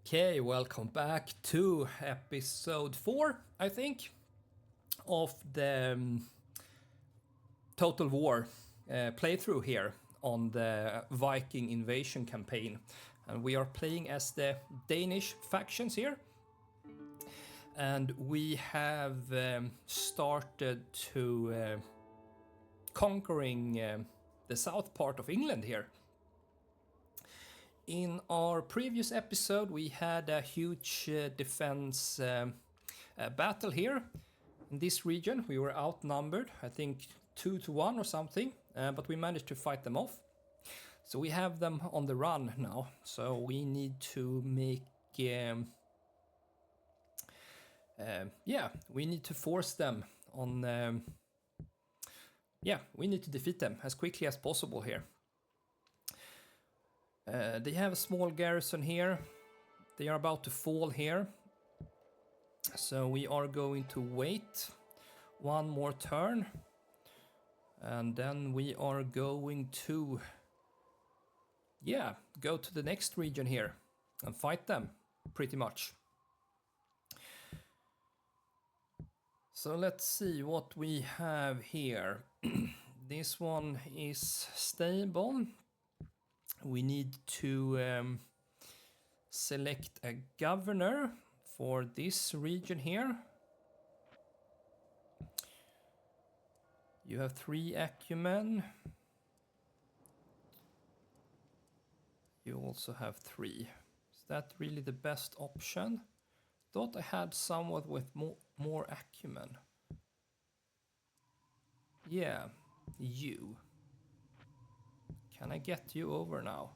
Okay, welcome back to episode 4, I think, of the Total War playthrough here on the Viking Invasion campaign. And we are playing as the Danish factions here. And we have started to conquering the south part of England here. In our previous episode, we had a huge defense battle here in this region. We were outnumbered, I think 2-1 or something, but we managed to fight them off. So we have them on the run now. So we need to make, we need to force them on. We need to defeat them as quickly as possible here. They have a small garrison here. They are about to fall here. So we are going to wait one more turn. And then we are going to, go to the next region here and fight them, pretty much. So let's see what we have here. This one is stable. We need to select a governor for this region here. You have 3 acumen. You also have 3. Is that really the best option? Thought I had someone with more acumen. Yeah, you. Can I get you over now?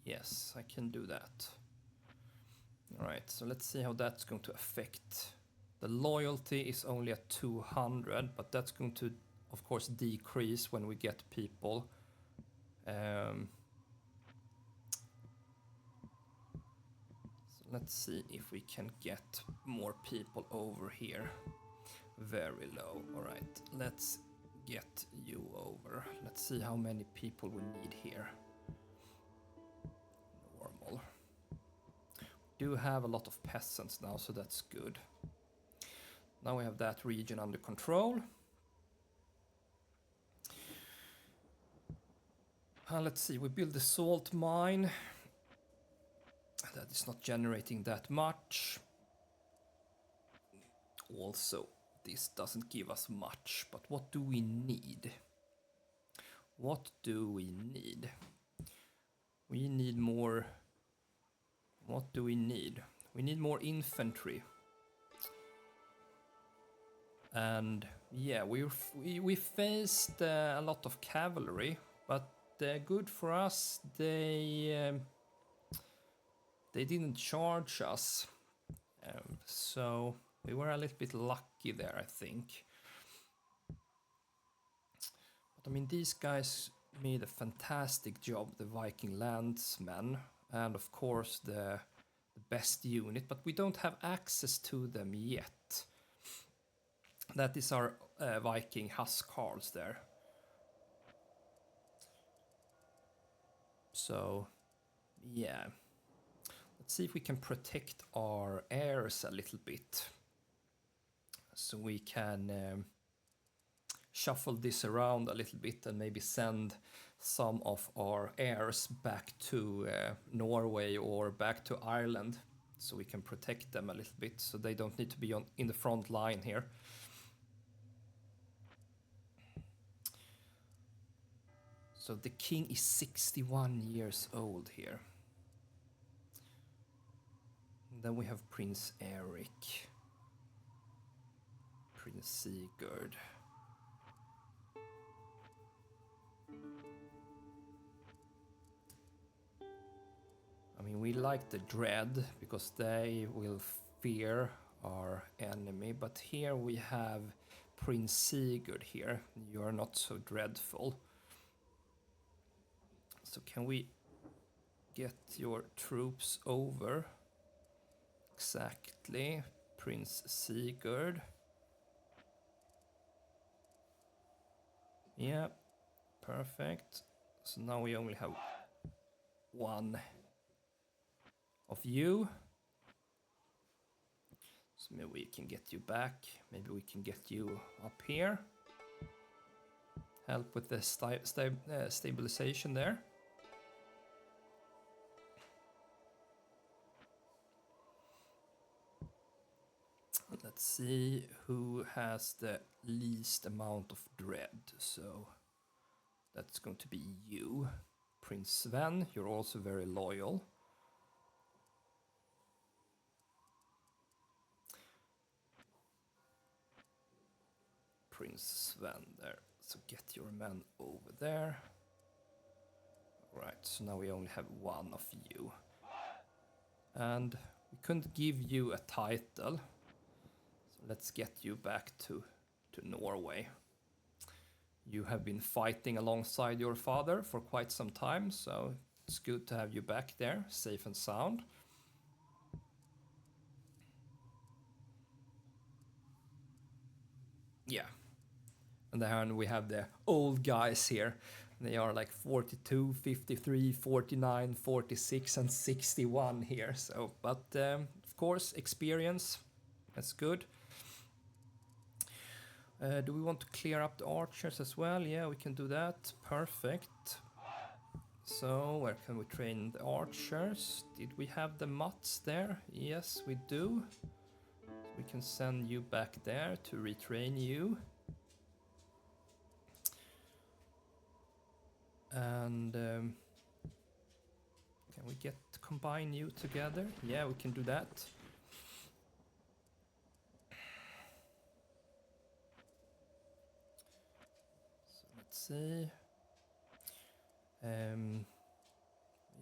Yes, I can do that. Alright, so let's see how that's going to affect. The loyalty is only at 200, but that's going to, of course, decrease when we get people. So let's see if we can get more people over here. Very low. Alright, let's get you over. Let's see how many people we need here. Normal. We do have a lot of peasants now, so that's good. Now we have that region under control. Let's see, we build the salt mine. That is not generating that much. Also, this doesn't give us much, but what do we need? What do we need? We need more. What do we need? We need more infantry. And yeah, we faced a lot of cavalry, but good for us. They didn't charge us, so we were a little bit lucky there, I think. But I mean, these guys made a fantastic job, the Viking landsmen, and of course the best unit, but we don't have access to them yet. That is our Viking Huscarls there. So, yeah. Let's see if we can protect our heirs a little bit. So we can shuffle this around a little bit and maybe send some of our heirs back to Norway or back to Ireland, so we can protect them a little bit, so they don't need to be in the front line here. So the king is 61 years old here. And then we have Prince Eric. Prince Sigurd. I mean, we like the Dread because they will fear our enemy, but here we have Prince Sigurd here. You are not so dreadful. So can we get your troops over? Exactly, Prince Sigurd. Yeah, perfect. So now we only have one of you. So maybe we can get you back. Maybe we can get you up here. Help with the stabilization there. Let's see who has the least amount of dread. So that's going to be you. Prince Sven, you're also very loyal. Prince Sven there. So get your men over there. Right, so now we only have one of you. And we couldn't give you a title. So let's get you back to Norway. You have been fighting alongside your father for quite some time, so it's good to have you back there, safe and sound. Yeah. And then we have the old guys here. They are like 42, 53, 49, 46 and 61 here. So, but of course, experience, that's good. Do we want to clear up the archers as well? Yeah, we can do that. Perfect. So, where can we train the archers? Did we have the mutts there? Yes, we do. We can send you back there to retrain you. And can we combine you together? Yeah, we can do that. So let's see.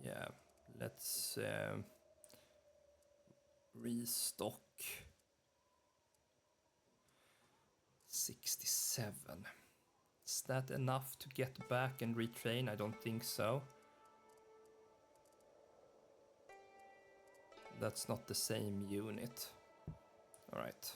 Yeah, let's restock 67. Is that enough to get back and retrain? I don't think so. That's not the same unit. All right.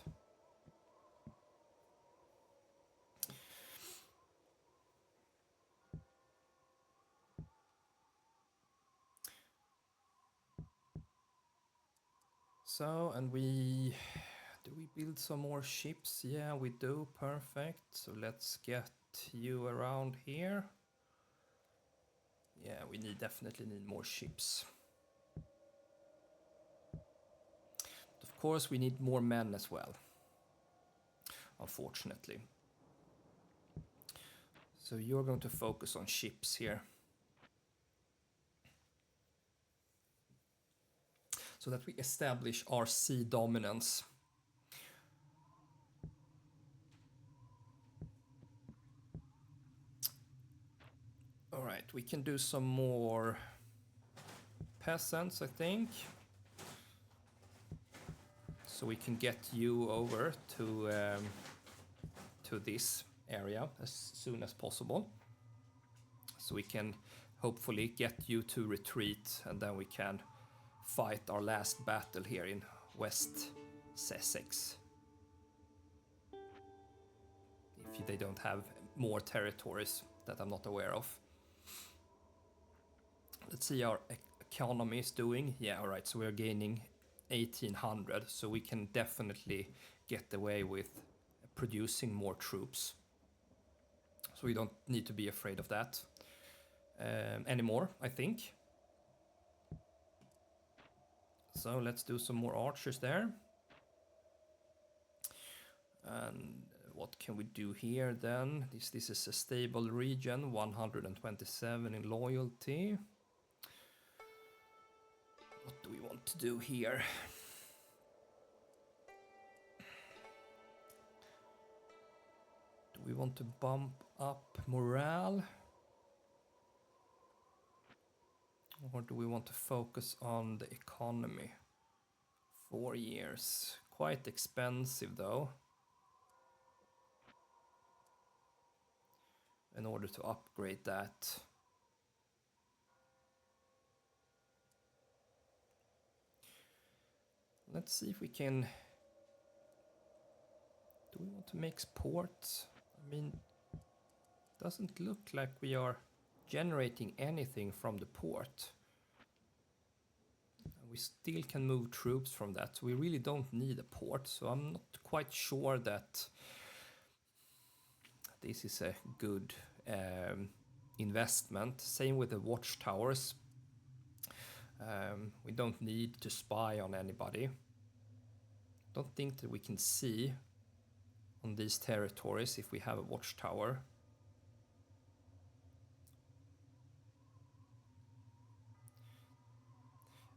So, and do we build some more ships? Yeah, we do. Perfect. So let's get you around here. Yeah, we definitely need more ships. Of course, we need more men as well, unfortunately. So you're going to focus on ships here. So that we establish our sea dominance. All right, we can do some more peasants, I think. So we can get you over to this area as soon as possible. So we can hopefully get you to retreat, and then we can fight our last battle here in West Sussex. If they don't have more territories that I'm not aware of. Let's see how our economy is doing. Yeah, all right, so we're gaining 1800, so we can definitely get away with producing more troops. So we don't need to be afraid of that anymore, I think. So let's do some more archers there. And what can we do here then? This is a stable region, 127 in loyalty. What do we want to do here? Do we want to bump up morale? Or do we want to focus on the economy? 4 years. Quite expensive though. In order to upgrade that. Let's see if we can... Do we want to make ports? I mean, doesn't look like we are generating anything from the port. We still can move troops from that. So we really don't need a port. So I'm not quite sure that this is a good investment. Same with the watchtowers. We don't need to spy on anybody. Don't think that we can see on these territories if we have a watchtower.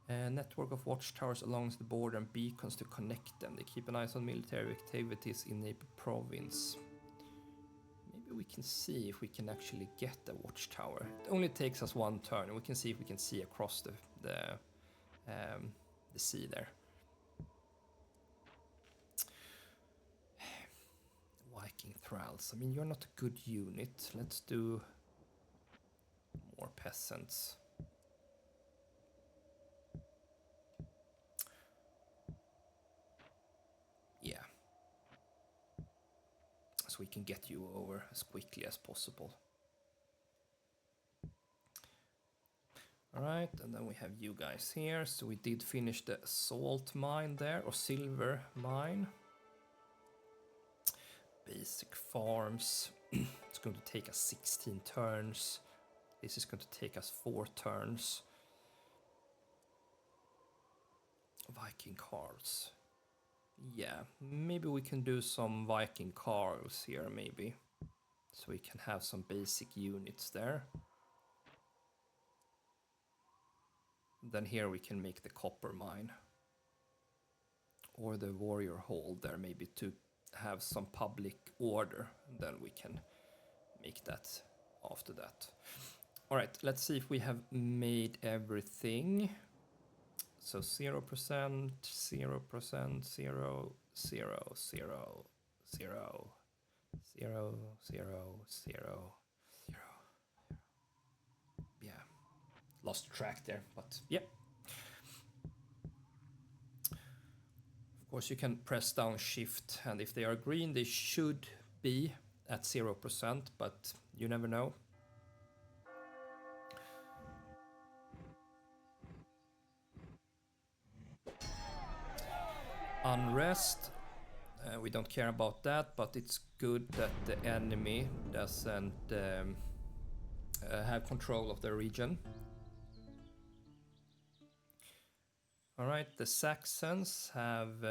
A network of watchtowers along the border and beacons to connect them. They keep an eye on military activities in a province. Maybe we can see if we can actually get a watchtower. It only takes us one turn, and we can see if we can see across the sea there. Viking thralls. I mean, you're not a good unit. Let's do more peasants. Yeah. So we can get you over as quickly as possible. Alright, and then we have you guys here. So we did finish the salt mine there, or silver mine. Basic farms. It's going to take us 16 turns. This is going to take us 4 turns. Viking carls. Yeah, maybe we can do some Viking carls here, maybe. So we can have some basic units there. Then here we can make the copper mine. Or the warrior hall there, maybe to have some public order. And then we can make that after that. Alright, let's see if we have made everything. So 0%, 0%, 0, 0, 0, 0, 0, 0, 0, 0. Yeah, lost track there, but yeah. Of course, you can press down shift, and if they are green, they should be at 0%, but you never know. Unrest. We don't care about that, but it's good that the enemy doesn't have control of the region. Alright, the Saxons have...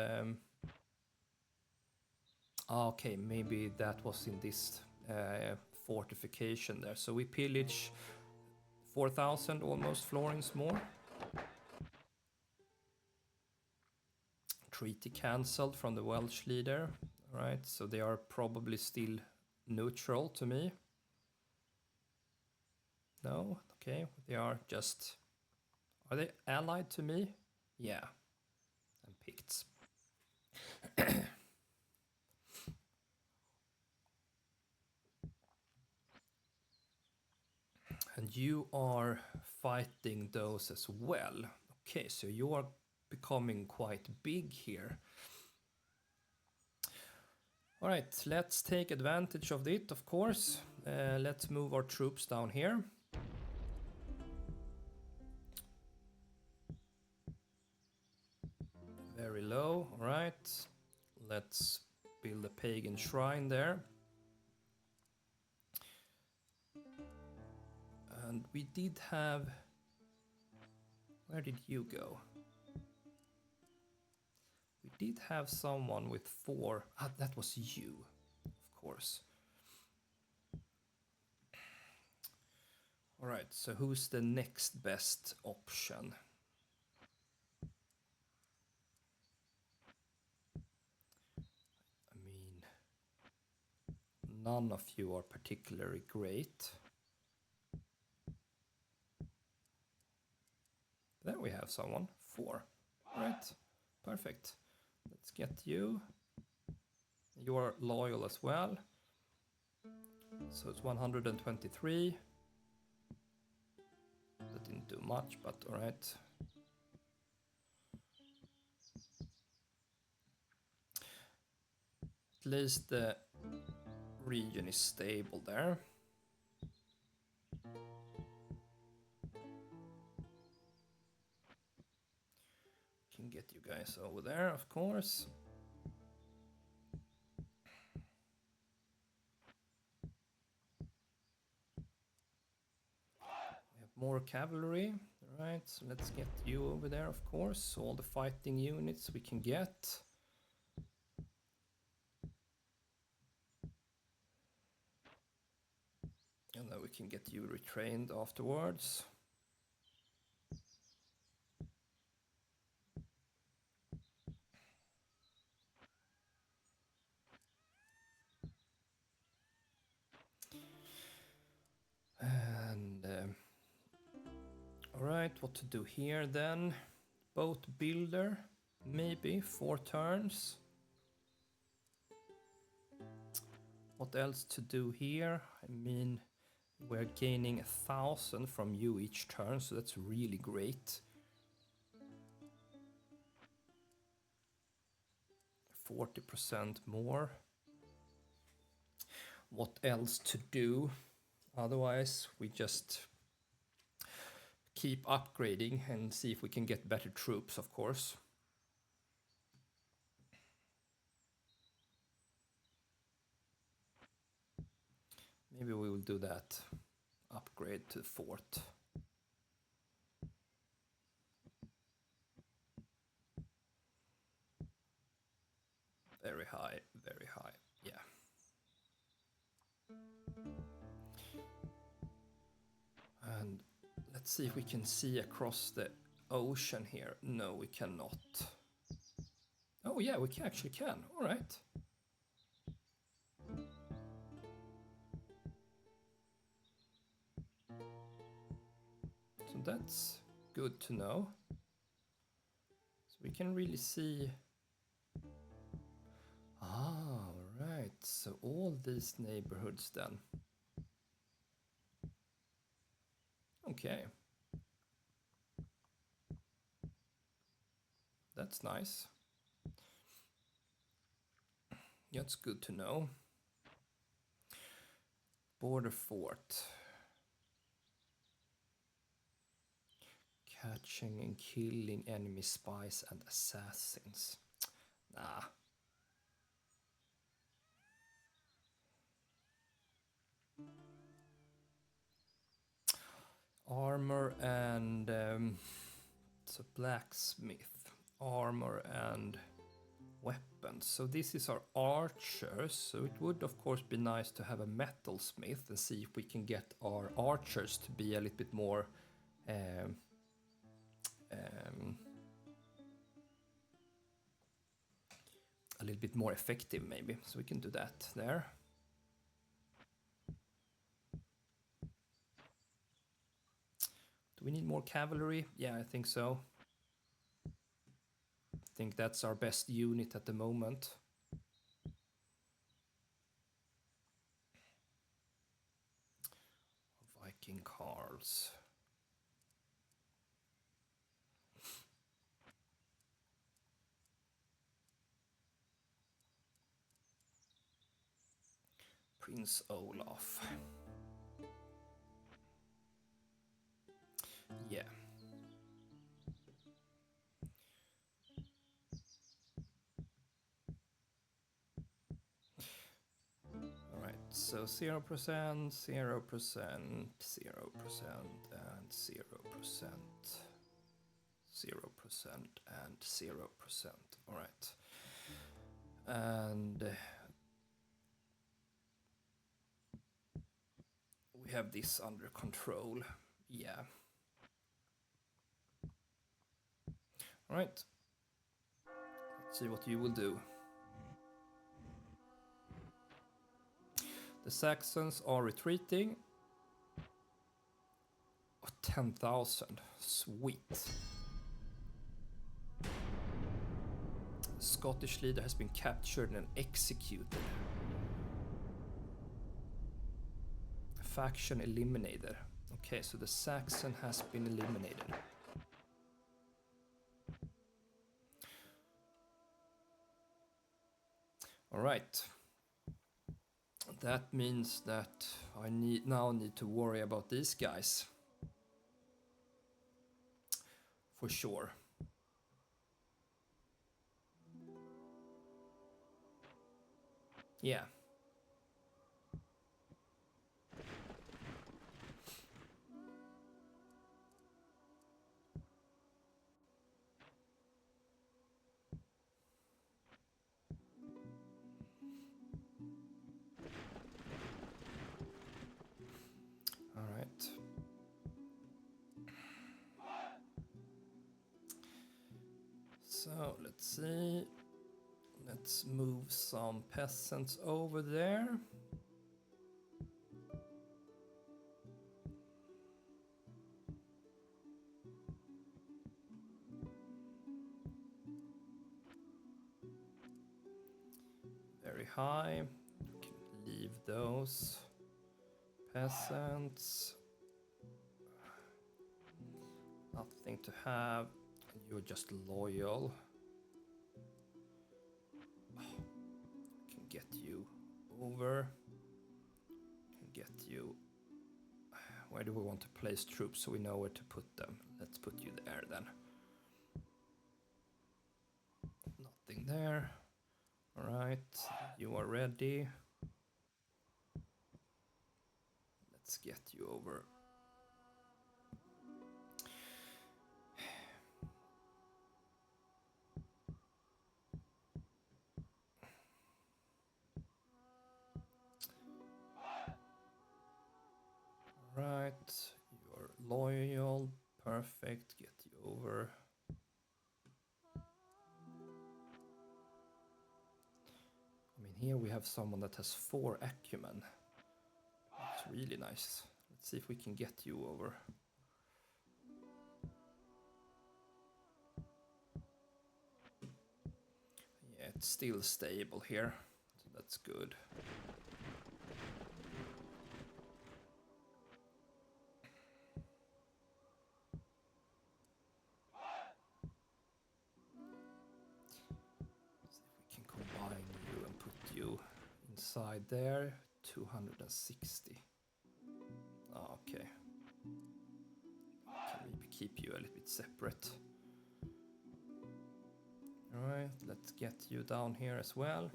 okay, maybe that was in this fortification there. So we pillage 4,000 almost florins more. Treaty cancelled from the Welsh leader. Alright, so they are probably still neutral to me. No, okay, they are just... Are they allied to me? Yeah, and Picts. And you are fighting those as well. Okay, so you are becoming quite big here. Alright, let's take advantage of it, of course. Let's move our troops down here. Very low, alright. Let's build a pagan shrine there. And we did have... Where did you go? We did have someone with 4... Ah, that was you, of course. Alright, so who's the next best option? I mean, none of you are particularly great. There we have someone, 4. Alright, perfect. Let's get you. You are loyal as well. So it's 123. That didn't do much, but alright. At least the region is stable there. can get you guys over there, of course. We have more cavalry. Right, so let's get you over there, of course. All the fighting units we can get. And then we can get you retrained afterwards. And alright, what to do here then? Boat builder, maybe 4 turns. What else to do here? I mean, we're gaining 1,000 from you each turn, so that's really great. 40% more. What else to do? Otherwise, we just keep upgrading and see if we can get better troops, of course. Maybe we will do that. Upgrade to fort. Very high, yeah. And let's see if we can see across the ocean here. No, we cannot. Oh yeah, we actually can. All right. So that's good to know. So we can really see. Ah, right. So all these neighborhoods then. Okay. That's nice. That's good to know. Border fort. Catching and killing enemy spies and assassins. Nah. Armor and so blacksmith, armor and weapons. So this is our archers. So it would of course be nice to have a metalsmith and see if we can get our archers to be a little bit more effective maybe. So we can do that there. Do we need more cavalry? Yeah, I think so. I think that's our best unit at the moment. Viking Carls. Prince Olaf. Yeah. Alright, so 0%, 0%, 0%, 0%, and 0%. 0% and 0%. Alright. And we have this under control. Yeah. Alright. Let's see what you will do. The Saxons are retreating. Oh, 10,000. Sweet. Scottish leader has been captured and executed. Faction eliminated. Okay, so the Saxon has been eliminated. All right. That means that I now need to worry about these guys. For sure. Yeah. All right. So let's see. Let's move some peasants over there. Very high. We can leave those peasants. Nothing to have. You're just loyal. Can get you over. Can get you. Where do we want to place troops so we know where to put them? Let's put you there then. Nothing there. All right, you are ready. Let's get you over. Right, you're loyal, perfect, get you over. I mean, here we have someone that has 4 acumen. That's really nice. Let's see if we can get you over. Yeah, it's still stable here, so that's good. Combine you and put you inside there. 260. Okay. Can maybe keep you a little bit separate. Alright, let's get you down here as well.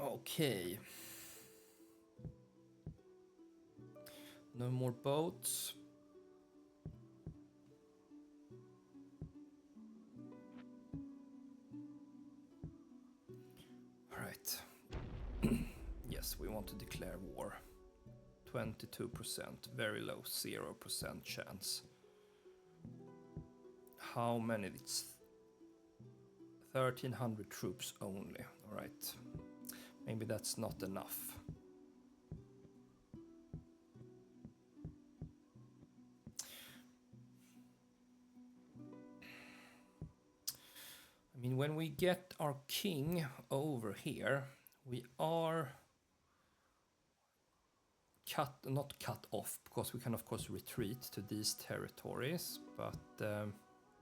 Okay. No more boats. Alright. Yes, we want to declare war. 22%, very low, 0% chance. How many? It's 1,300 troops only. Alright. Maybe that's not enough. I mean, when we get our king over here, we are not cut off, because we can of course retreat to these territories, but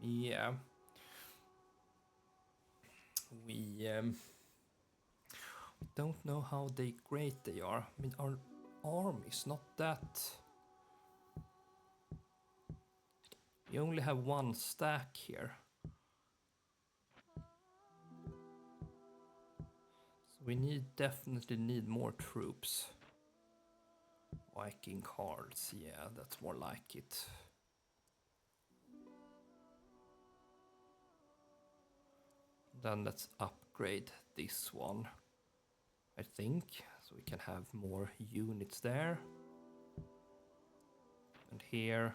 yeah, we don't know how great they are. I mean, our army is not that. We only have 1 stack here. So we definitely need more troops. Viking cards, yeah, that's more like it. Then let's upgrade this one, I think, so we can have more units there. And here,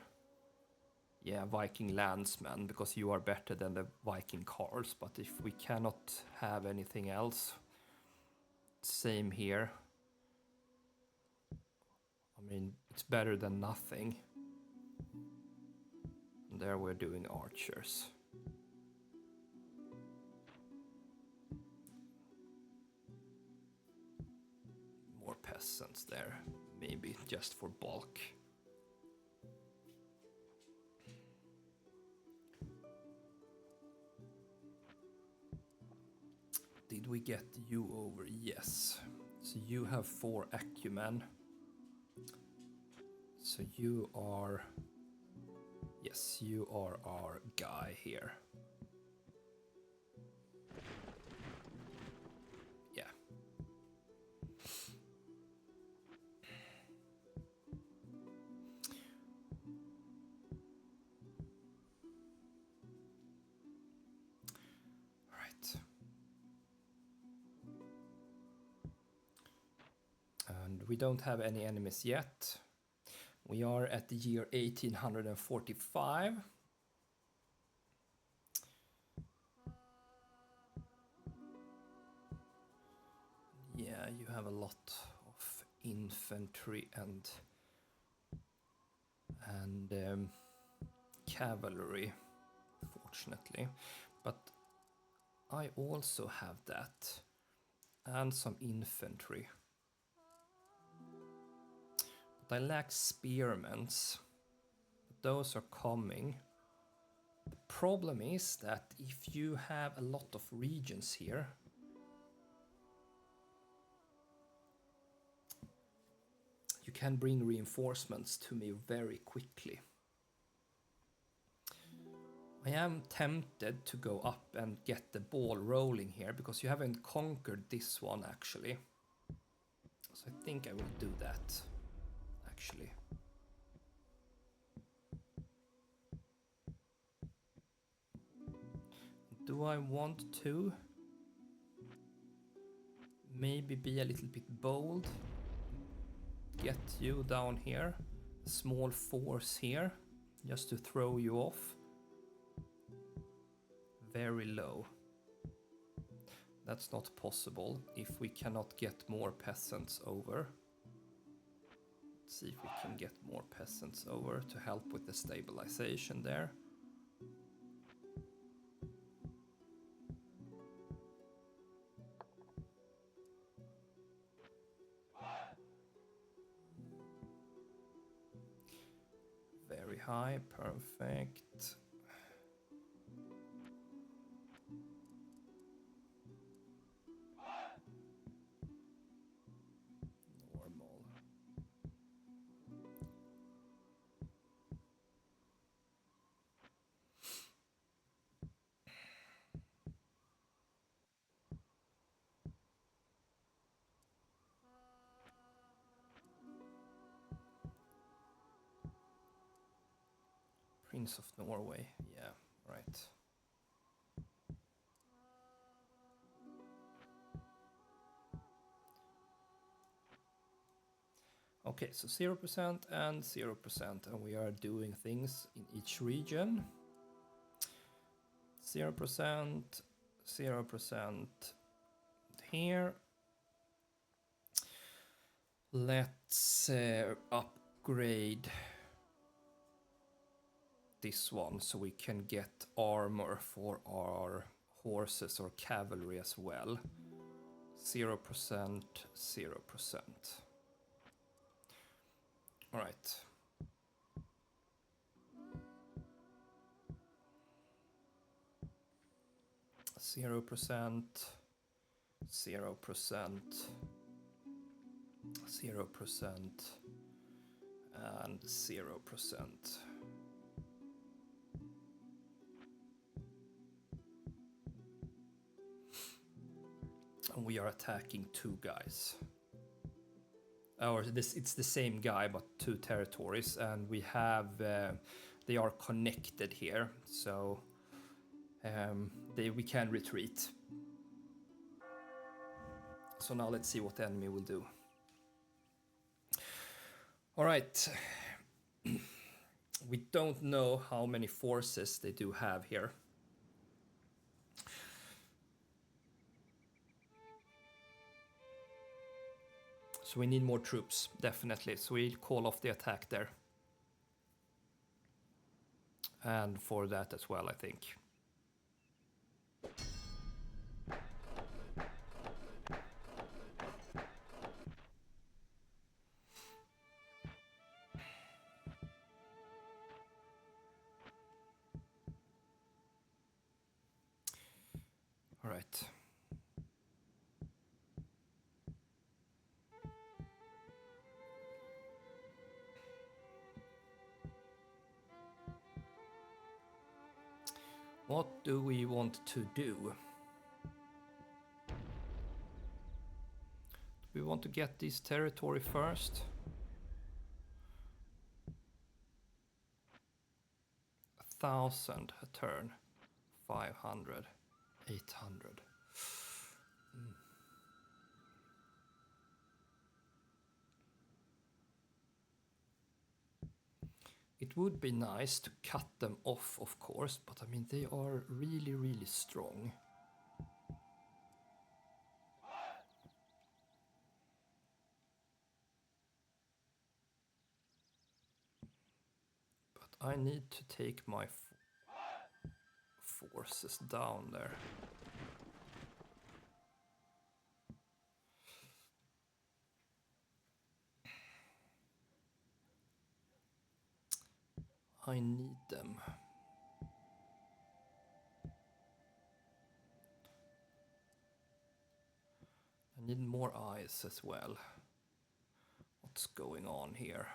yeah, Viking landsmen, because you are better than the Viking cards, but if we cannot have anything else, same here. I mean, it's better than nothing. And there we're doing archers. More peasants there, maybe just for bulk. Did we get you over? Yes. So you have 4 acumen. So you are... Yes, you are our guy here. we don't have any enemies yet. We are at the year 1845. Yeah, you have a lot of infantry and cavalry, fortunately. But I also have that, and some infantry. But I lack spearmen. Those are coming. The problem is that if you have a lot of regions here, you can bring reinforcements to me very quickly. I am tempted to go up and get the ball rolling here, because you haven't conquered this one actually. So I think I will do that, actually. Do I want to maybe be a little bit bold? Get you down here, a small force here, just to throw you off. Very low. That's not possible if we cannot get more peasants over. Let's see if we can get more peasants over to help with the stabilization there. Very high, perfect. Normal. Prince of Norway, yeah, right. Okay, so 0% and 0%, and we are doing things in each region. 0%, 0% here. Let's upgrade this one so we can get armor for our horses or cavalry as well. 0%, 0%. All right. Zero percent, 0%, 0%, and 0%. And we are attacking two guys. Or it's the same guy but two territories, and we have they are connected here, so we can retreat. So now let's see what the enemy will do. All right. We don't know how many forces they do have here. So we need more troops, definitely. So we call off the attack there. And for that as well, I think. All right. What do we want to do? Do we want to get this territory first? 1,000 a turn. 500. 800. It would be nice to cut them off, of course, but I mean, they are really, really strong. But I need to take my forces down there. I need them. I need more eyes as well. What's going on here?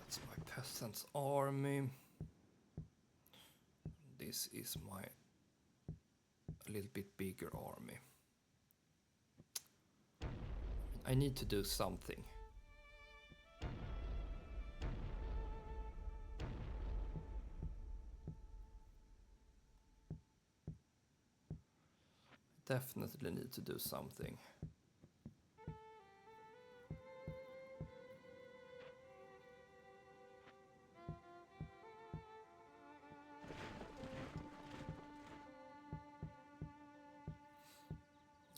That's my peasants' army. This is my a little bit bigger army. I need to do something. Definitely need to do something.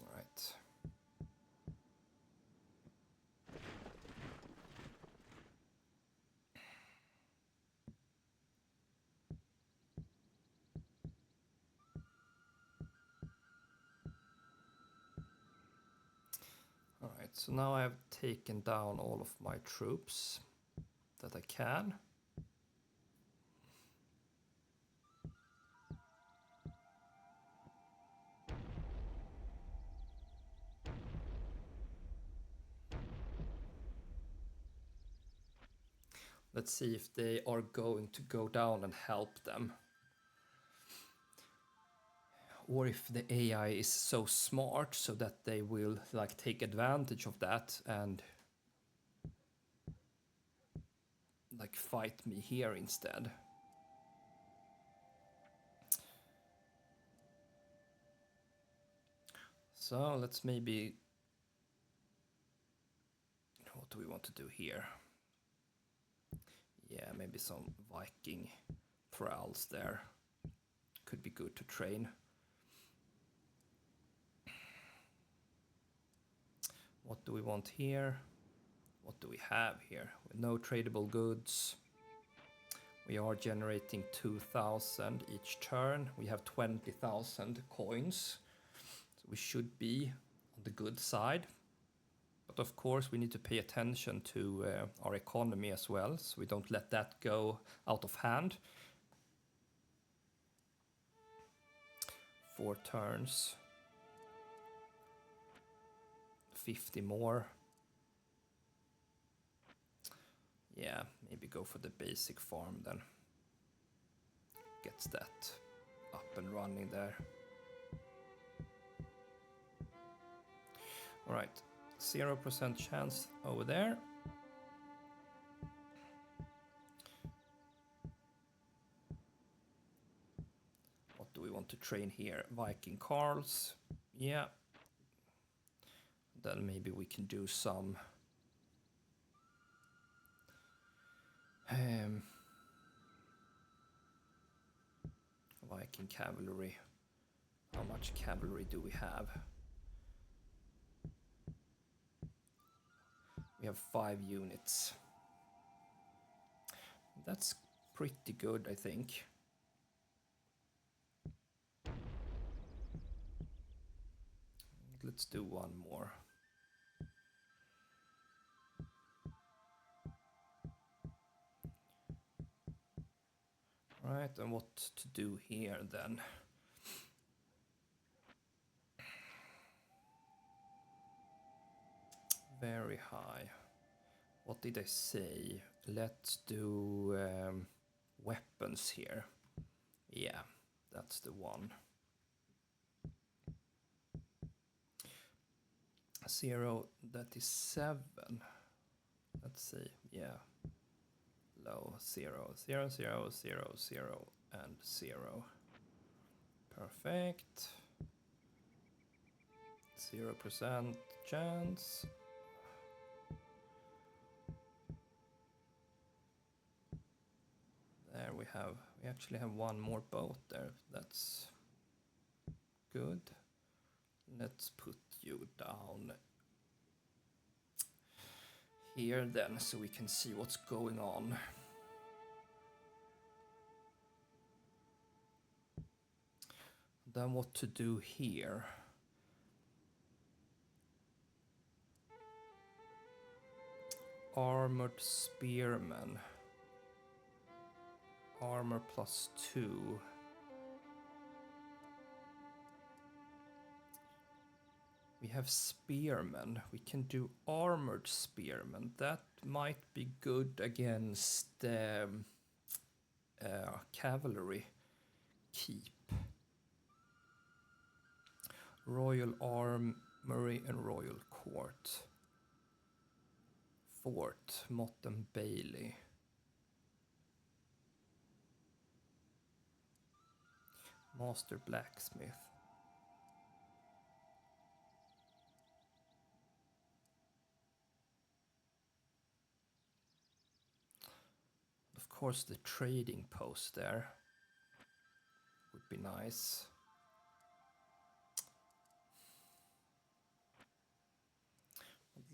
All right. Alright, so now I have taken down all of my troops that I can. Let's see if they are going to go down and help them. Or if the AI is so smart so that they will like take advantage of that and like fight me here instead. So let's maybe, what do we want to do here? Yeah, maybe some Viking thralls there. Could be good to train. What do we want here? What do we have here? No tradable goods. We are generating 2,000 each turn. We have 20,000 coins. So we should be on the good side. But of course we need to pay attention to our economy as well, so we don't let that go out of hand. 4 turns. 50 more. Yeah, maybe go for the basic farm then. Gets that up and running there. Alright, 0% chance over there. What do we want to train here? Viking Carls. Yeah. Then maybe we can do some Viking cavalry. How much cavalry do we have? We have 5 units. That's pretty good, I think. Let's do one more. Right, and what to do here then? Very high. What did I say? Let's do weapons here. Yeah, that's the one. 0, that is 7. Let's see, yeah. Low 0, 0, 0, 0, 0, and 0. Perfect. 0% chance. There we actually have one more boat there. That's good. Let's put you down here then, so we can see what's going on. Then what to do here? Armored spearmen. Armor +2. We have spearmen. We can do armored spearmen. That might be good against cavalry. Keep. Royal Armory and Royal Court. Fort, Mott and Bailey. Master Blacksmith. Of course, the trading post there would be nice.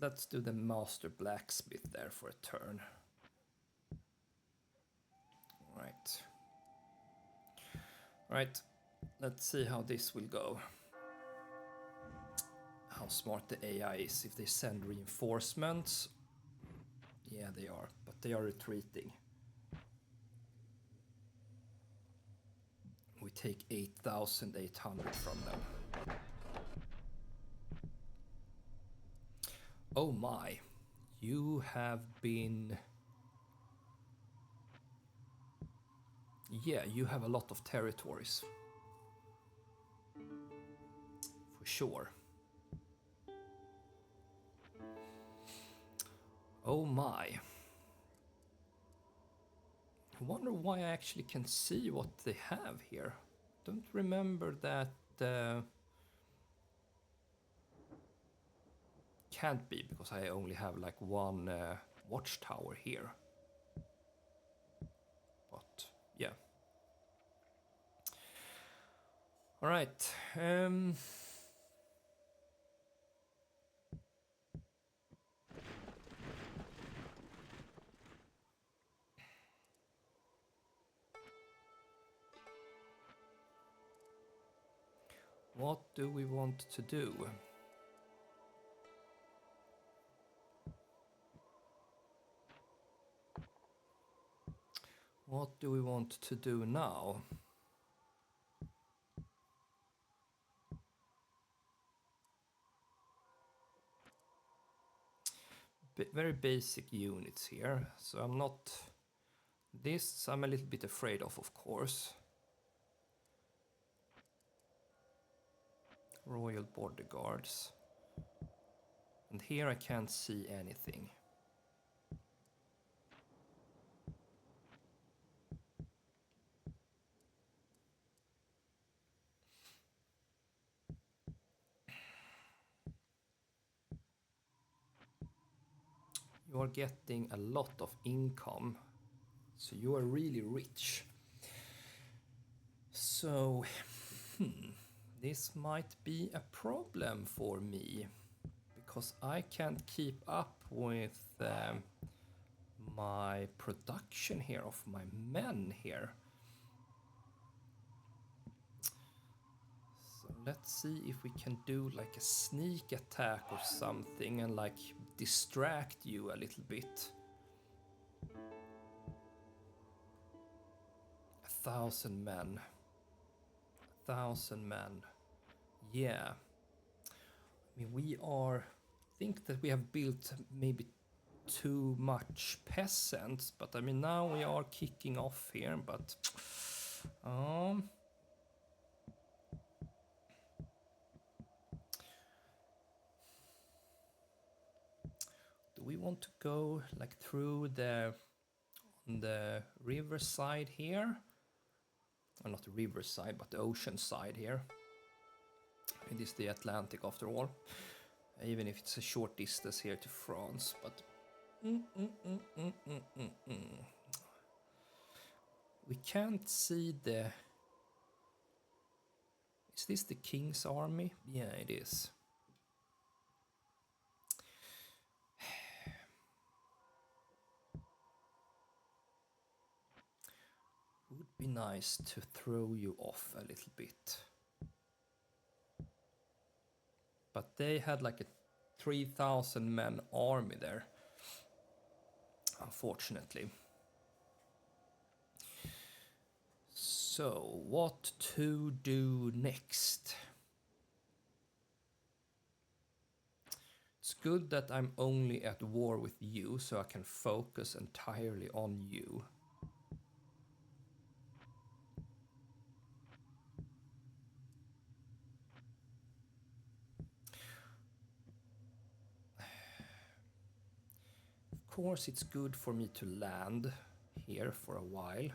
Let's do the Master Blacksmith there for a turn. Right. Right, let's see how this will go. How smart the AI is. If they send reinforcements, yeah, they are, but they are retreating. We take 8,800 from them. Oh my, you have been... Yeah, you have a lot of territories. For sure. Oh my. I wonder why I actually can see what they have here. Don't remember that... Can't be, because I only have like one watchtower here. But yeah. All right. What do we want to do? What do we want to do now? Very basic units here, so I'm not... This I'm a little bit afraid of course. Royal bodyguards. And here I can't see anything. You are getting a lot of income, so you are really rich. So, this might be a problem for me, because I can't keep up with my production here of my men here. So let's see if we can do like a sneak attack or something and like distract you a little bit. 1,000 men. 1,000 men. Yeah. I mean, we are... think that we have built maybe too much peasants, but I mean, now we are kicking off here, but... we want to go like through on the river side here. Or not the river side, but the ocean side here. It is the Atlantic after all. Even if it's a short distance here to France, but... We can't see the... Is this the king's army? Yeah, it is. Would be nice to throw you off a little bit. But they had like a 3,000 men army there, unfortunately. So, what to do next? It's good that I'm only at war with you, so I can focus entirely on you. Of course, it's good for me to land here for a while.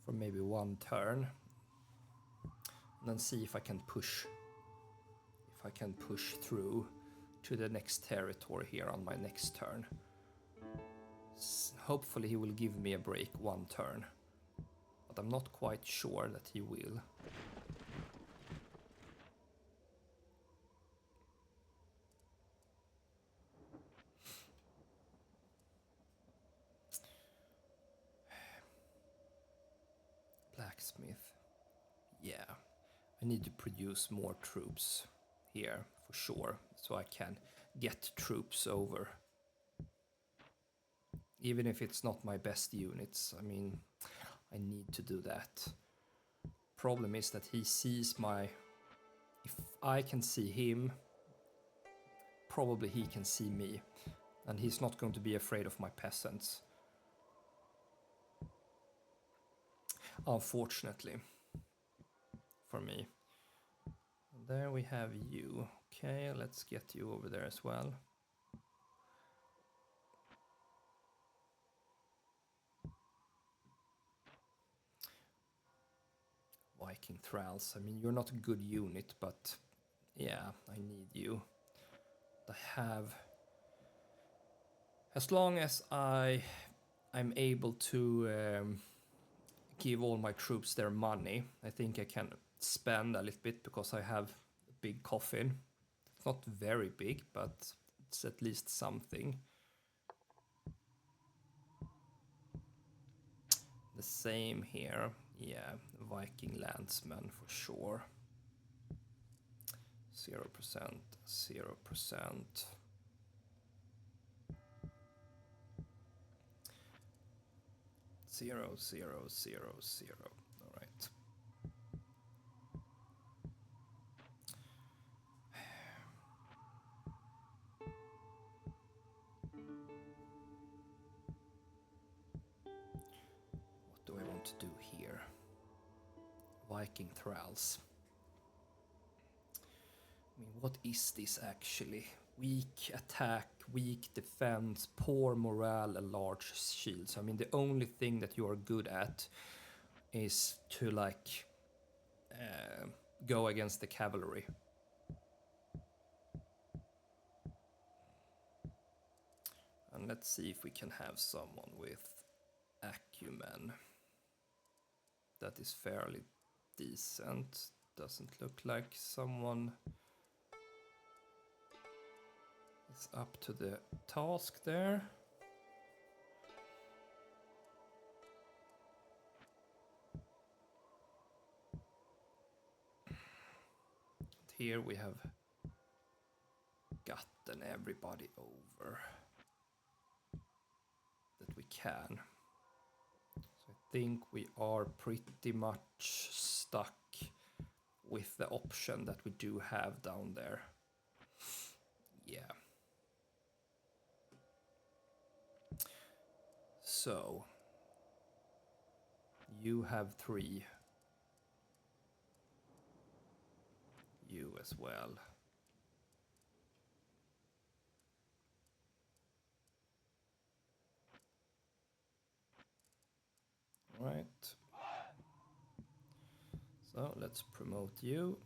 For maybe one turn. And then see if I can push. If I can push through to the next territory here on my next turn. Hopefully he will give me a break one turn. But I'm not quite sure that he will. Blacksmith. Yeah, I need to produce more troops here for sure, so I can get troops over. Even if it's not my best units, I mean, I need to do that. Problem is that he sees my... If I can see him, probably he can see me. And he's not going to be afraid of my peasants. Unfortunately. For me. And there we have you. Okay, let's get you over there as well. Viking thralls. I mean, you're not a good unit, but yeah, I need you. I have... As long as I'm able to give all my troops their money, I think I can spend a little bit because I have a big coffin. It's not very big, but it's at least something. The same here. Yeah, Viking landsmen for sure. 0%, 0%. Zero, zero, zero, zero. All right. What do I want to do here? Viking thralls. I mean, what is this actually? Weak attack, weak defense, poor morale, and large shields. I mean, the only thing that you are good at is to like go against the cavalry. And let's see if we can have someone with acumen. That is fairly decent. Doesn't look like someone is up to the task there. And here we have gotten everybody over that we can. So I think we are pretty much stuck with the option that we do have down there. Yeah. So, you have 3. you as well. Right. So let's promote you.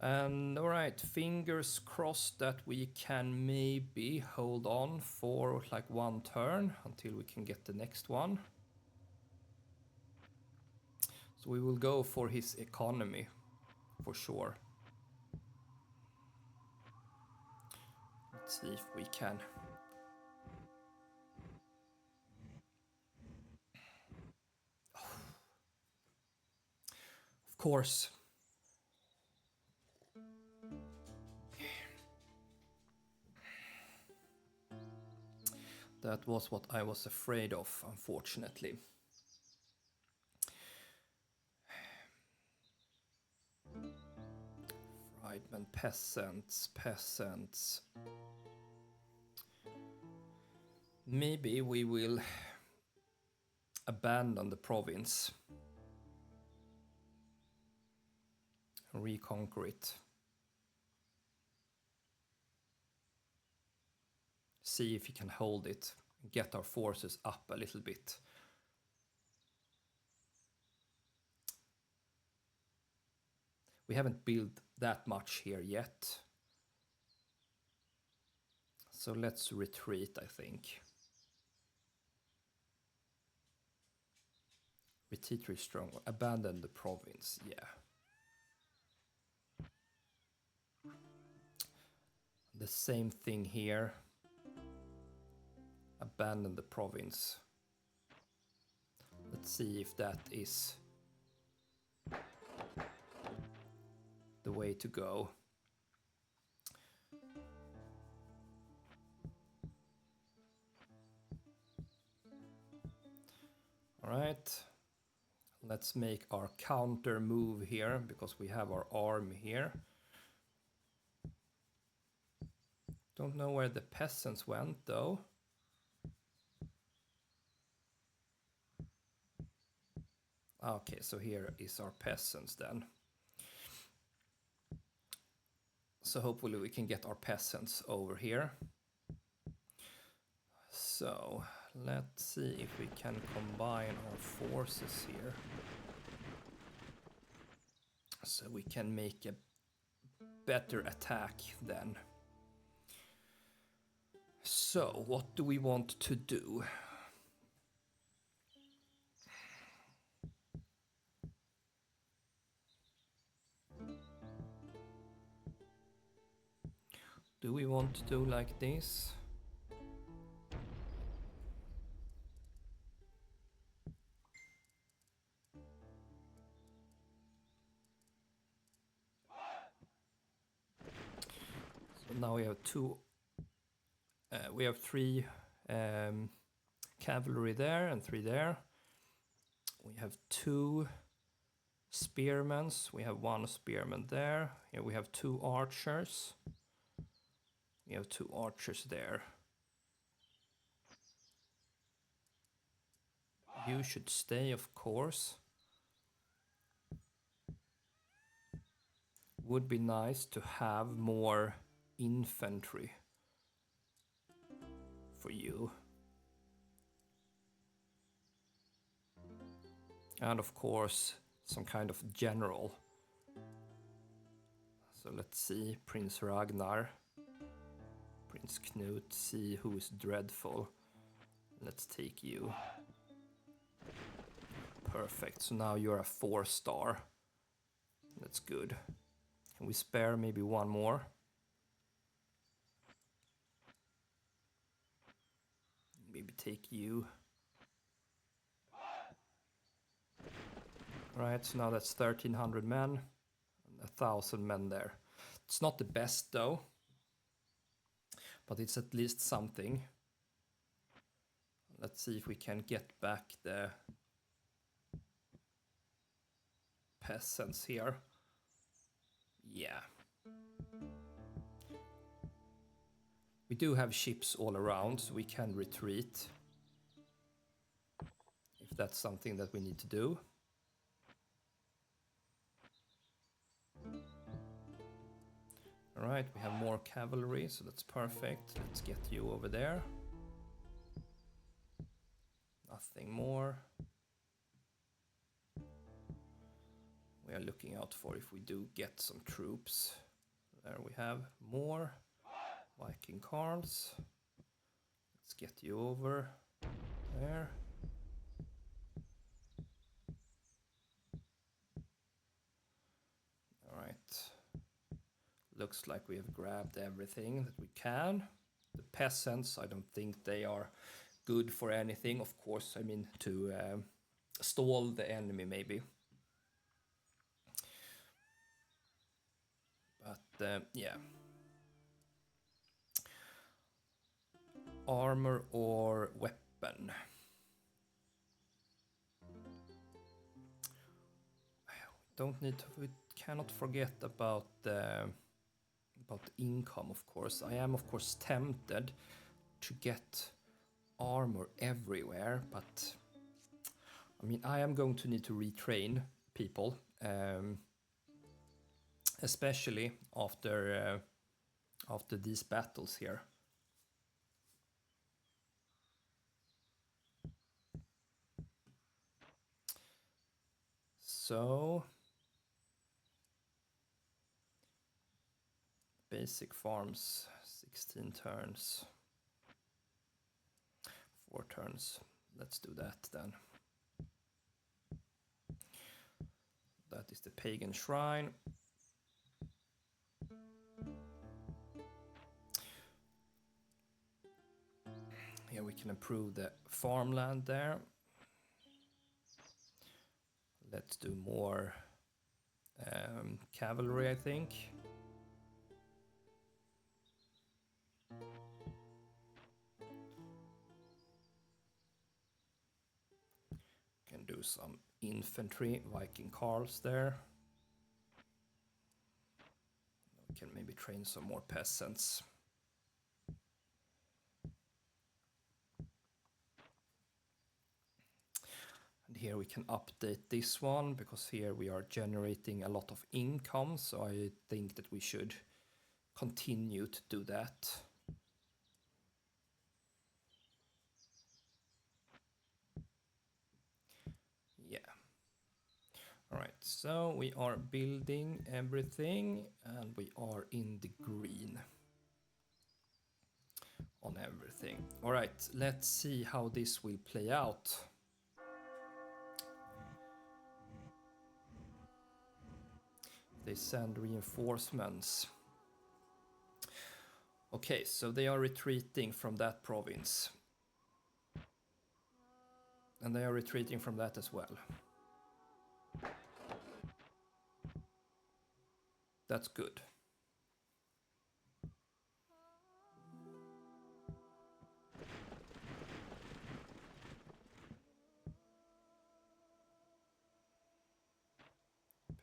And all right, fingers crossed that we can maybe hold on for like one turn until we can get the next one. So we will go for his economy for sure. Let's see if we can. Of course. That was what I was afraid of, unfortunately. Friedman, peasants. Maybe we will abandon the province. Reconquer it. See if we can hold it. Get our forces up a little bit. We haven't built that much here yet. So let's retreat, I think. Retreat strong. Abandon the province, yeah. The same thing here. Abandon the province. Let's see if that is the way to go. All right. Let's make our counter move here because we have our army here. Don't know where the peasants went though. Okay, so here is our peasants then. So hopefully we can get our peasants over here. So let's see if we can combine our forces here. So we can make a better attack then. So what do we want to do? Do we want to do like this? So now we have three cavalry there and 3 there. We have 2 spearmen. We have 1 spearman there. Here we have 2 archers. We have 2 archers there. You should stay, of course. Would be nice to have more infantry for you. And of course, some kind of general. So let's see, Prince Ragnar, Prince Knut, see who is dreadful. Let's take you. Perfect, so now you're a 4-star. That's good. Can we spare maybe 1 more? Maybe take you. Right, so now that's 1,300 men. 1,000 men there. It's not the best though, but it's at least something. Let's see if we can get back the peasants here. Yeah. We do have ships all around, so we can retreat. If that's something that we need to do. Alright, we have more cavalry, so that's perfect. Let's get you over there. Nothing more. We are looking out for if we do get some troops. There we have more Viking cards. Let's get you over there. Alright. Looks like we have grabbed everything that we can. The peasants, I don't think they are good for anything. Of course, I mean to stall the enemy maybe. But yeah. Armor or weapon? We cannot forget about income, of course. I am, of course, tempted to get armor everywhere, but I mean, I am going to need to retrain people, especially after these battles here. So basic farms, 16 turns, 4 turns. Let's do that then. That is the pagan shrine. Here we can improve the farmland there. Let's do more cavalry, I think. Can do some infantry, Viking Carls there. We can maybe train some more peasants. And here we can update this one, because here we are generating a lot of income, so I think that we should continue to do that. Yeah. All right, so we are building everything and we are in the green on everything. All right, let's see how this will play out. They send reinforcements. Okay, so they are retreating from that province. And they are retreating from that as well. That's good.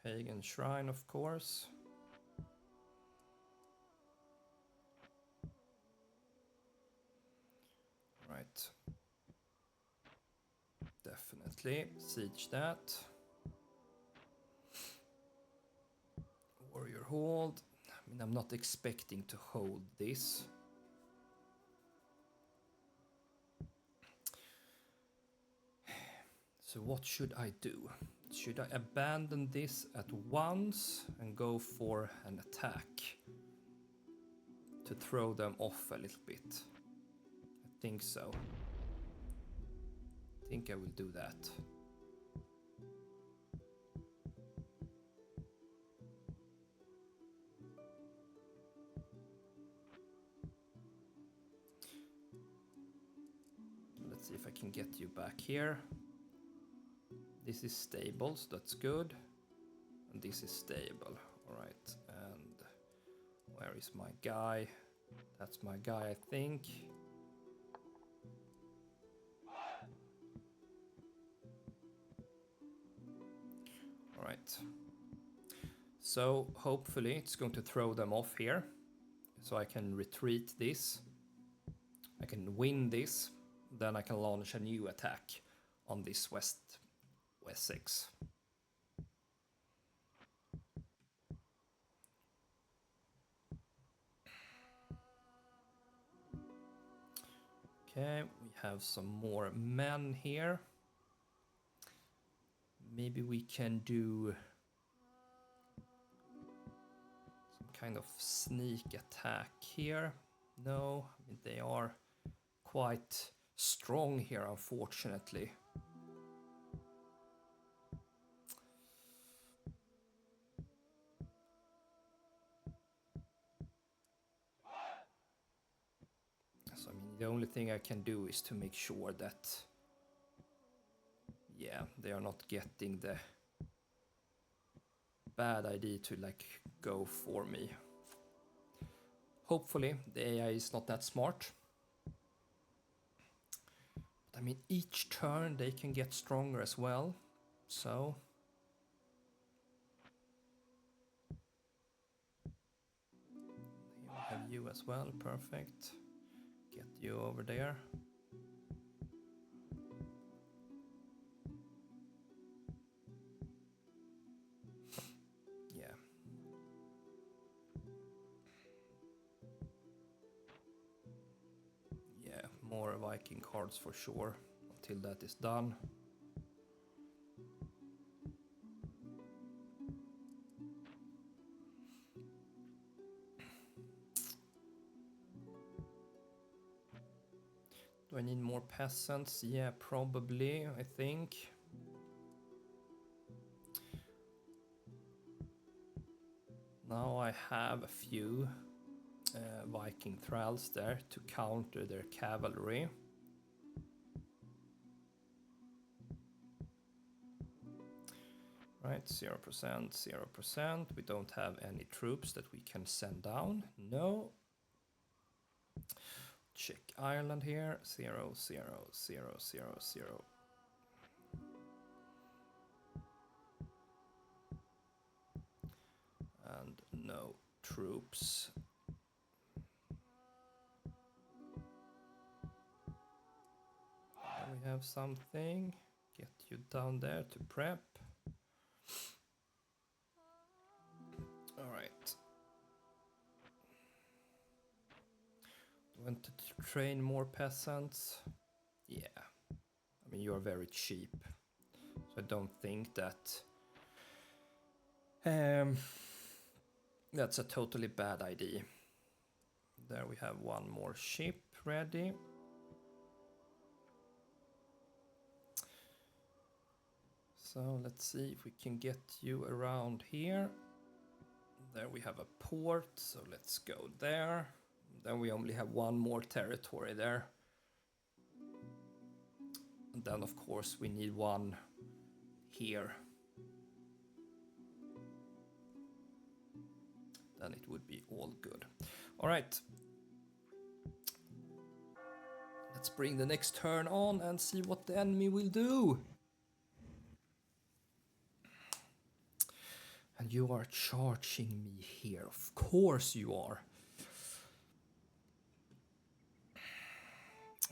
Pagan shrine, of course. Right. Definitely siege that. Warrior hold. I mean, I'm not expecting to hold this. So what should I do? Should I abandon this at once and go for an attack to throw them off a little bit? I think so. I think I will do that. Let's see if I can get you back here. This is stable, so that's good. And this is stable. All right, and where is my guy? That's my guy, I think. All right. So hopefully it's going to throw them off here. So I can retreat this. I can win this. Then I can launch a new attack on this West Wessex. Okay, we have some more men here. Maybe we can do some kind of sneak attack here. No, I mean, they are quite strong here, unfortunately. So, I mean, the only thing I can do is to make sure that, yeah, they are not getting the bad idea to like go for me. Hopefully the AI is not that smart. But I mean, each turn they can get stronger as well. So here we have you as well. Perfect. Get you over there. Yeah. Yeah, more Viking cards for sure until that is done. Do I need more peasants? Yeah, probably, I think. Now I have a few Viking thralls there to counter their cavalry. Right, 0%, 0%. We don't have any troops that we can send down. No. Check Ireland here. 0, 0, 0, 0, 0. And no troops. There we have something. Get you down there to prep. Alright. Want to train more peasants? Yeah. I mean, you are very cheap. So I don't think that that's a totally bad idea. There we have one more ship ready. So let's see if we can get you around here. There we have a port, so let's go there. Then we only have one more territory there. And then of course we need one here. Then it would be all good. All right. Let's bring the next turn on and see what the enemy will do. And you are charging me here. Of course you are.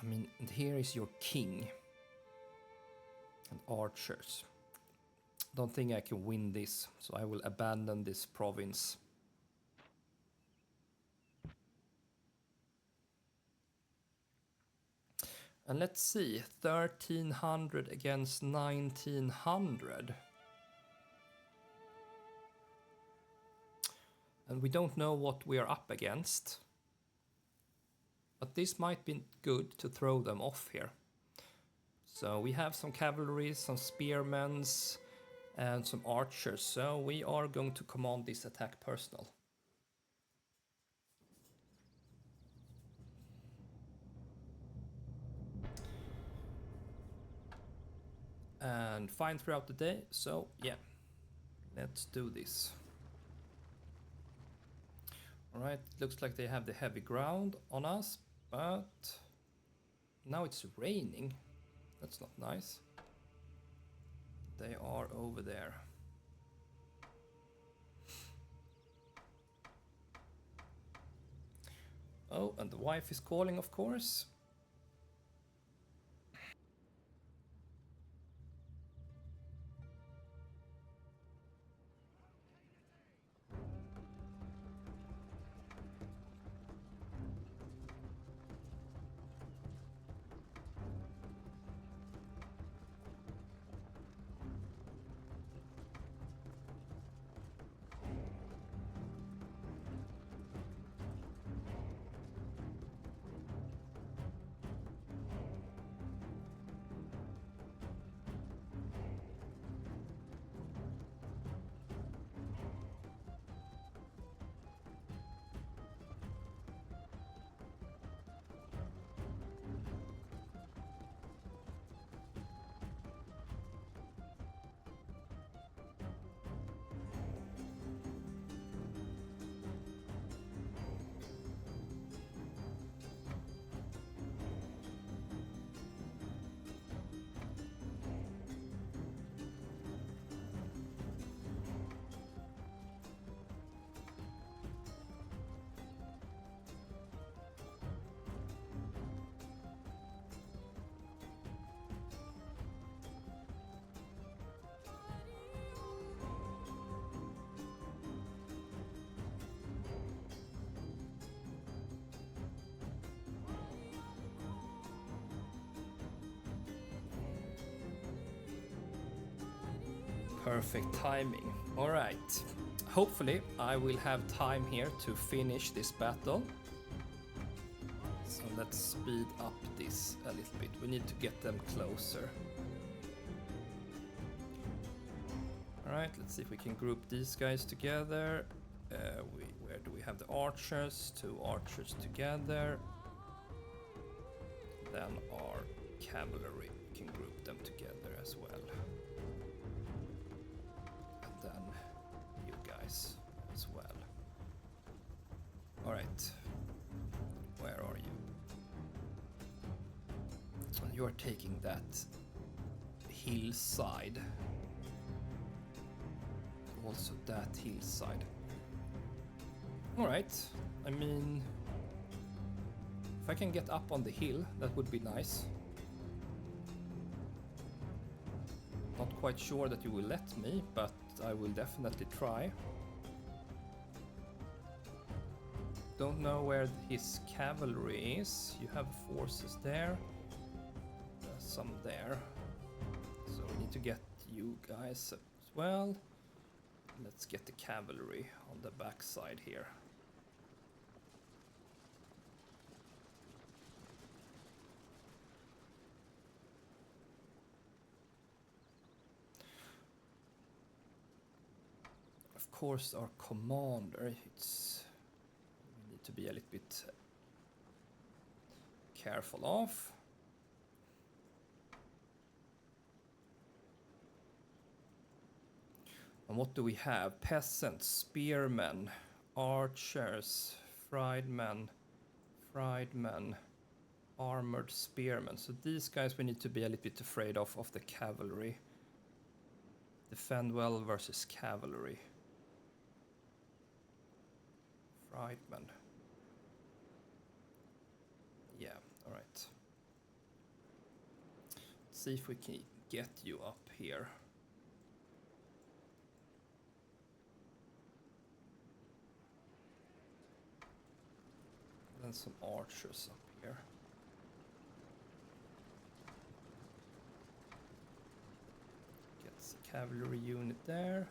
I mean, and here is your king. And archers. Don't think I can win this, so I will abandon this province. And let's see, 1300 against 1900. And we don't know what we are up against. But this might be good to throw them off here. So we have some cavalry, some spearmen, and some archers. So we are going to command this attack personal. And fine throughout the day, so yeah, let's do this. Alright, looks like they have the heavy ground on us, but now it's raining. That's not nice. They are over there. Oh, and the wife is calling, of course. Perfect timing. All right. Hopefully I will have time here to finish this battle. So let's speed up this a little bit. We need to get them closer. All right, let's see if we can group these guys together. Where do we have the archers? 2 archers together. Then our cavalry, we can group them together as well. And then you guys as well. All right, where are you? You're taking that hillside. Also that hillside. All right, I mean, if I can get up on the hill, that would be nice. Not quite sure that you will let me, but I will definitely try. Don't know where his cavalry is. You have forces there. Some there. So we need to get you guys as well. Let's get the cavalry on the backside here. Of course, our commander, we need to be a little bit careful of. And what do we have? Peasants, spearmen, archers, friedmen, armored spearmen. So these guys we need to be a little bit afraid of the cavalry. Defend well versus cavalry. Friedmen. Yeah, all right. Let's see if we can get you up here. Then some archers up here. Get the cavalry unit there,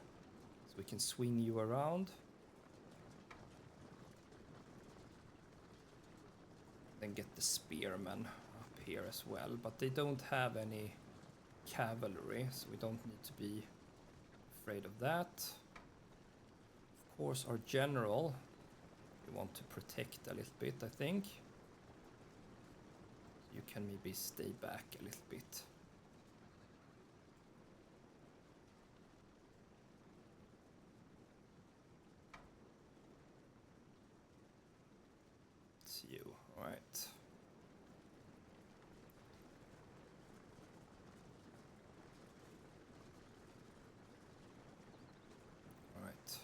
so we can swing you around. Then get the spearmen up here as well, but they don't have any cavalry, so we don't need to be afraid of that. Of course, our general, we want to protect a little bit, I think. You can maybe stay back a little bit. It's you, all right. All right.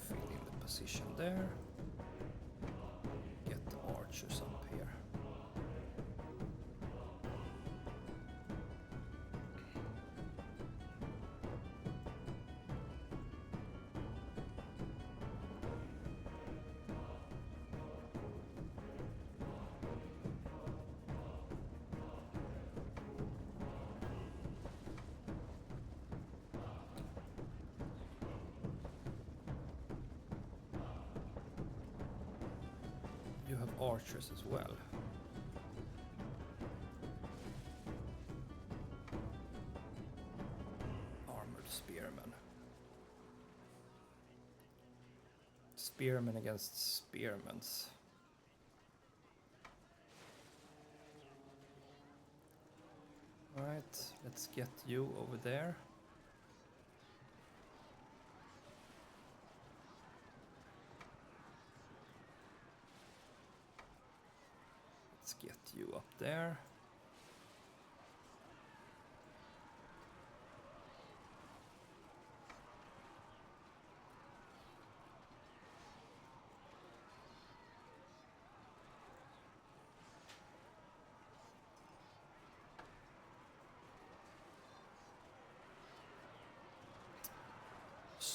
Fill in the position there. Get the archers up here. You have archers as well. Armored spearmen. Spearmen against spearmens. Alright, let's get you over there. Let's get you up there.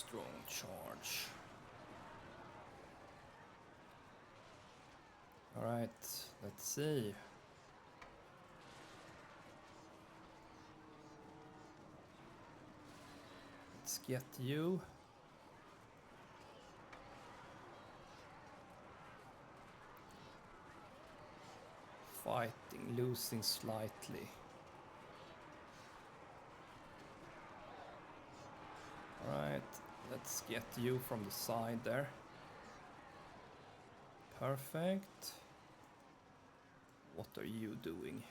strong charge. All right, let's see. Let's get you. Fighting, losing slightly. Alright, let's get you from the side there. Perfect. What are you doing?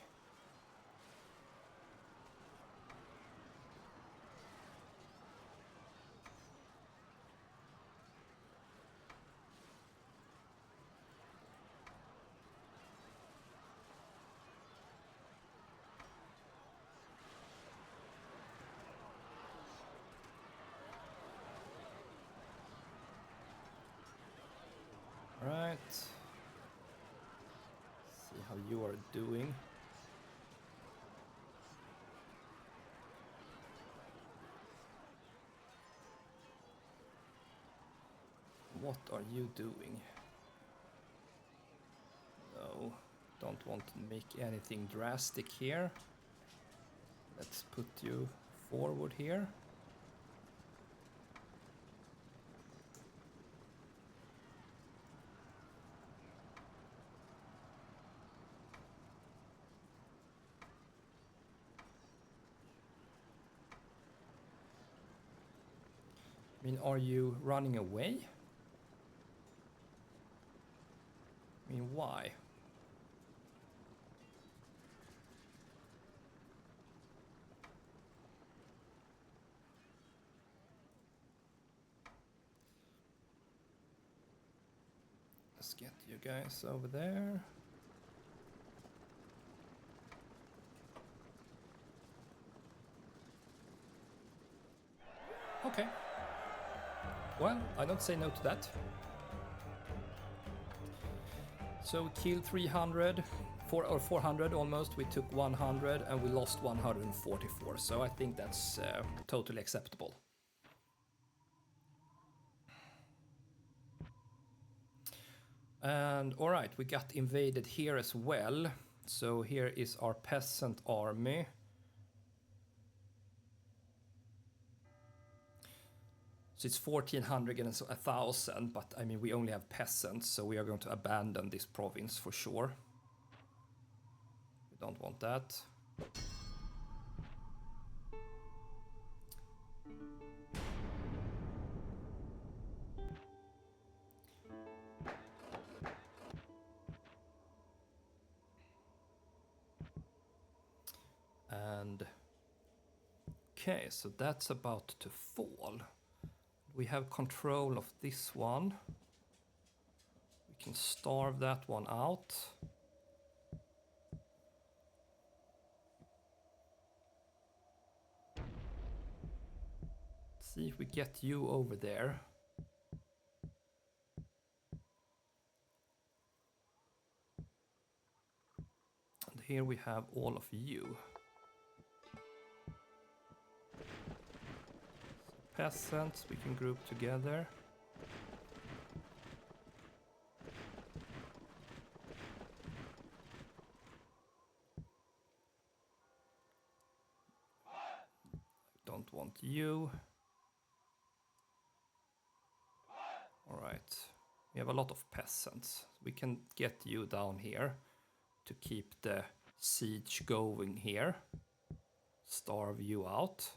Right. See how you are doing. What are you doing? No, don't want to make anything drastic here. Let's put you forward here. I mean, are you running away? I mean, why? Let's get you guys over there. Okay. Well, I don't say no to that. So we killed 300, 400 almost, we took 100 and we lost 144. So I think that's totally acceptable. And alright, we got invaded here as well. So here is our peasant army. So it's 1400 against 1000, but I mean, we only have peasants, so we are going to abandon this province for sure. We don't want that. And okay, so that's about to fall. We have control of this one. We can starve that one out. Let's see if we get you over there. And here we have all of you. Peasants, we can group together. Don't want you. All right, we have a lot of peasants. We can get you down here to keep the siege going here. Starve you out.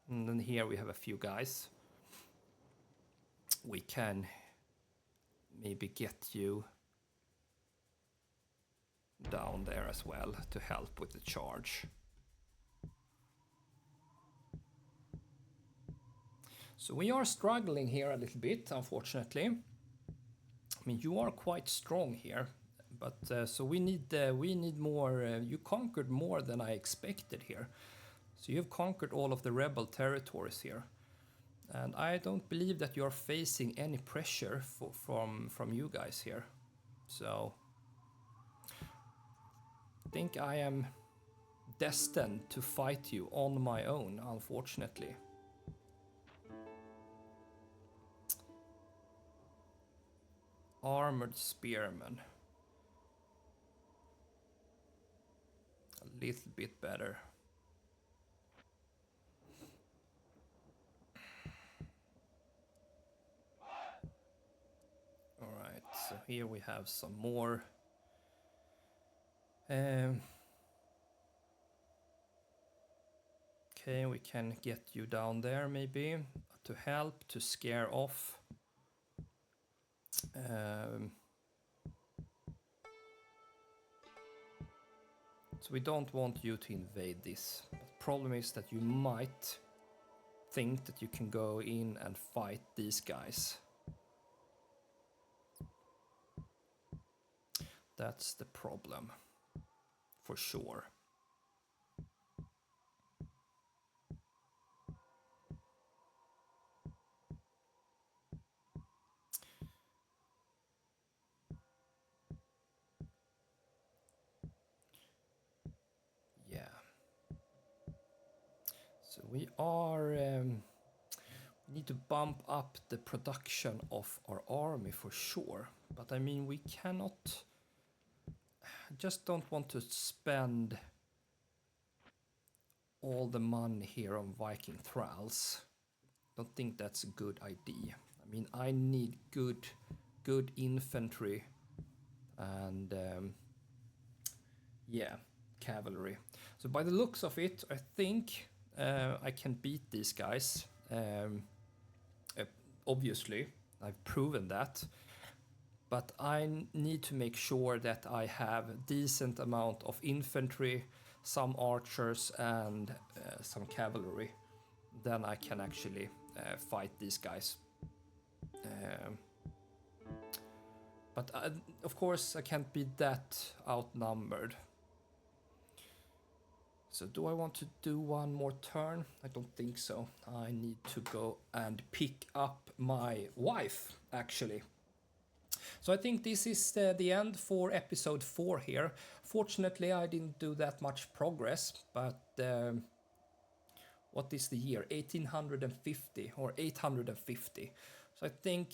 And then here we have a few guys. We can maybe get you down there as well to help with the charge. So we are struggling here a little bit, unfortunately. I mean, you are quite strong here, but so we need more. You conquered more than I expected here. So you've conquered all of the rebel territories here. And I don't believe that you're facing any pressure from you guys here. So think I am destined to fight you on my own, unfortunately. Armored spearmen. A little bit better. Alright, so here we have some more. Okay, we can get you down there maybe to help, to scare off. So we don't want you to invade this. But the problem is that you might think that you can go in and fight these guys. That's the problem, for sure. Yeah. So we are... we need to bump up the production of our army for sure. But I mean, we cannot... I just don't want to spend all the money here on Viking thralls. Don't think that's a good idea. I mean, I need good infantry and yeah, cavalry. So by the looks of it, I think I can beat these guys. Obviously, I've proven that. But I need to make sure that I have a decent amount of infantry, some archers and some cavalry. Then I can actually fight these guys. But of course I can't be that outnumbered. So do I want to do one more turn? I don't think so. I need to go and pick up my wife, actually. So I think this is the end for episode 4 here. Fortunately, I didn't do that much progress, but what is the year? 1850 or 850. So I think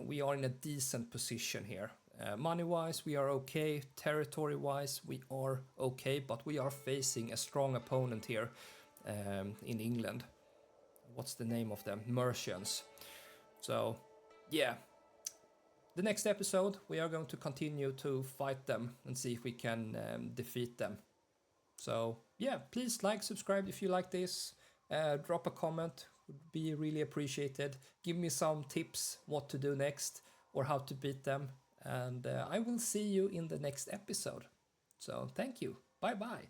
we are in a decent position here. Money-wise, we are okay. Territory-wise, we are okay, but we are facing a strong opponent here in England. What's the name of them? Mercians. So, yeah. The next episode, we are going to continue to fight them and see if we can defeat them. So, yeah, please like, subscribe if you like this. Drop a comment, would be really appreciated. Give me some tips what to do next or how to beat them. And I will see you in the next episode. So, thank you. Bye-bye.